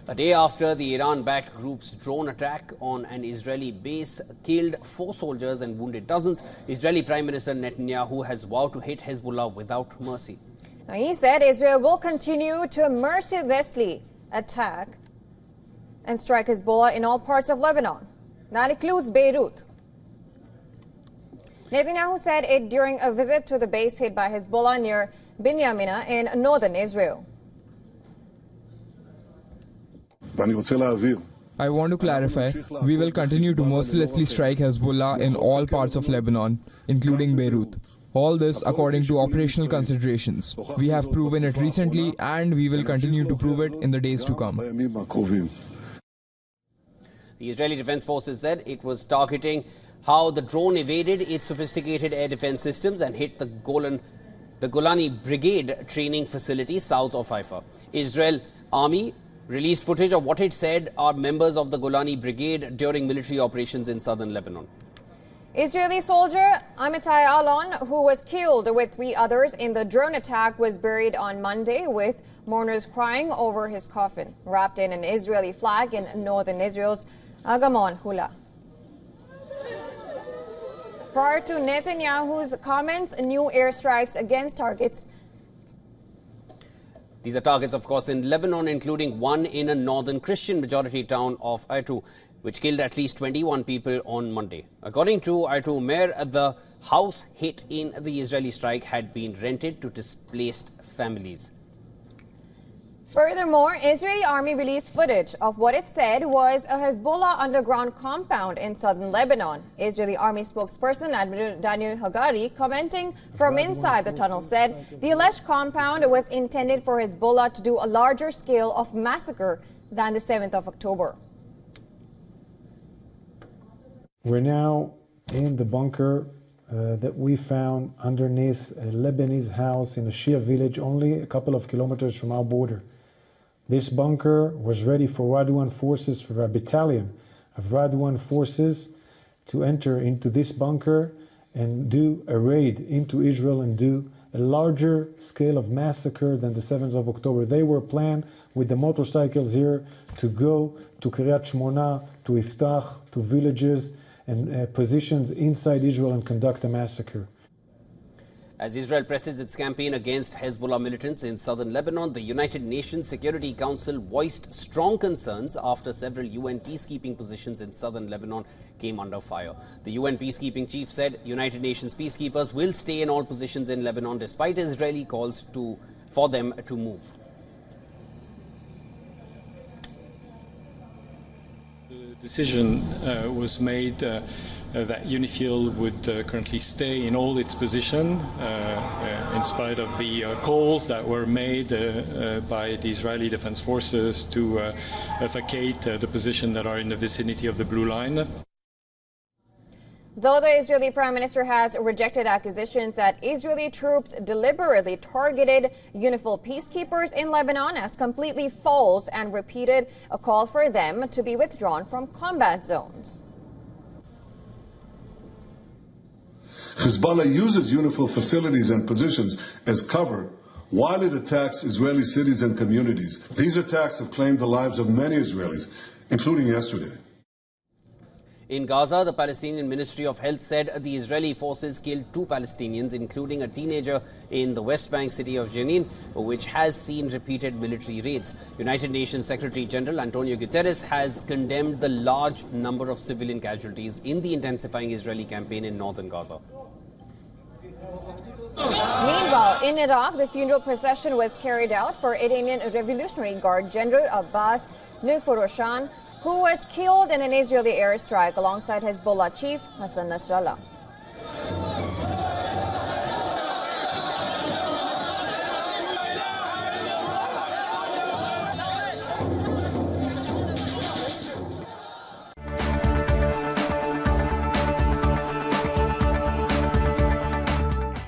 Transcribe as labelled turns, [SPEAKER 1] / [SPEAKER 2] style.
[SPEAKER 1] A day after the Iran-backed group's drone attack on an Israeli base killed 4 soldiers and wounded dozens, Israeli Prime Minister Netanyahu has vowed to hit Hezbollah without mercy.
[SPEAKER 2] He said Israel will continue to mercilessly attack and strike Hezbollah in all parts of Lebanon. That includes Beirut. Netanyahu said it during a visit to the base hit by Hezbollah near Binyamina in northern Israel.
[SPEAKER 3] I want to clarify, we will continue to mercilessly strike Hezbollah in all parts of Lebanon, including Beirut. All this according to operational considerations. We have proven it recently and we will continue to prove it in the days to come.
[SPEAKER 1] The Israeli Defense Forces said it was targeting how the drone evaded its sophisticated air defense systems and hit the Golani Brigade training facility south of Haifa. Israel Army released footage of what it said are members of the Golani Brigade during military operations in southern Lebanon.
[SPEAKER 2] Israeli soldier Amitai Alon, who was killed with 3 others in the drone attack, was buried on Monday with mourners crying over his coffin, wrapped in an Israeli flag in northern Israel's Agamon Hula. Prior to Netanyahu's comments, new airstrikes against targets.
[SPEAKER 1] These are targets, of course, in Lebanon, including one in a northern Christian majority town of Aitu, which killed at least 21 people on Monday. According to Aitu Mayor, the house hit in the Israeli strike had been rented to displaced families.
[SPEAKER 2] Furthermore, Israeli army released footage of what it said was a Hezbollah underground compound in southern Lebanon. Israeli army spokesperson Admiral Daniel Hagari, commenting from inside the tunnel, said the alleged compound was intended for Hezbollah to do a larger scale of massacre than the 7th of October.
[SPEAKER 4] We're now in the bunker that we found underneath a Lebanese house in a Shia village only a couple of kilometers from our border. This bunker was ready for Radwan forces, for a battalion of Radwan forces to enter into this bunker and do a raid into Israel and do a larger scale of massacre than the 7th of October. They were planned with the motorcycles here to go to Kiryat Shmona, to Iftach, to villages and positions inside Israel and conduct a massacre.
[SPEAKER 1] As Israel presses its campaign against Hezbollah militants in southern Lebanon, the United Nations Security Council voiced strong concerns after several UN peacekeeping positions in southern Lebanon came under fire. The UN peacekeeping chief said United Nations peacekeepers will stay in all positions in Lebanon despite Israeli calls for them to move.
[SPEAKER 5] The decision was made that UNIFIL would currently stay in all its position in spite of the calls that were made by the Israeli Defense Forces to vacate the position that are in the vicinity of the Blue Line.
[SPEAKER 2] Though the Israeli Prime Minister has rejected accusations that Israeli troops deliberately targeted UNIFIL peacekeepers in Lebanon as completely false and repeated a call for them to be withdrawn from combat zones.
[SPEAKER 6] Hezbollah uses UNIFIL facilities and positions as cover while it attacks Israeli cities and communities. These attacks have claimed the lives of many Israelis, including yesterday.
[SPEAKER 1] In Gaza, the Palestinian Ministry of Health said the Israeli forces killed 2 Palestinians, including a teenager in the West Bank city of Jenin, which has seen repeated military raids. United Nations Secretary General Antonio Guterres has condemned the large number of civilian casualties in the intensifying Israeli campaign in northern Gaza.
[SPEAKER 2] Meanwhile, in Iraq, the funeral procession was carried out for Iranian Revolutionary Guard General Abbas Nilforoushan, who was killed in an Israeli airstrike alongside Hezbollah chief Hassan Nasrallah.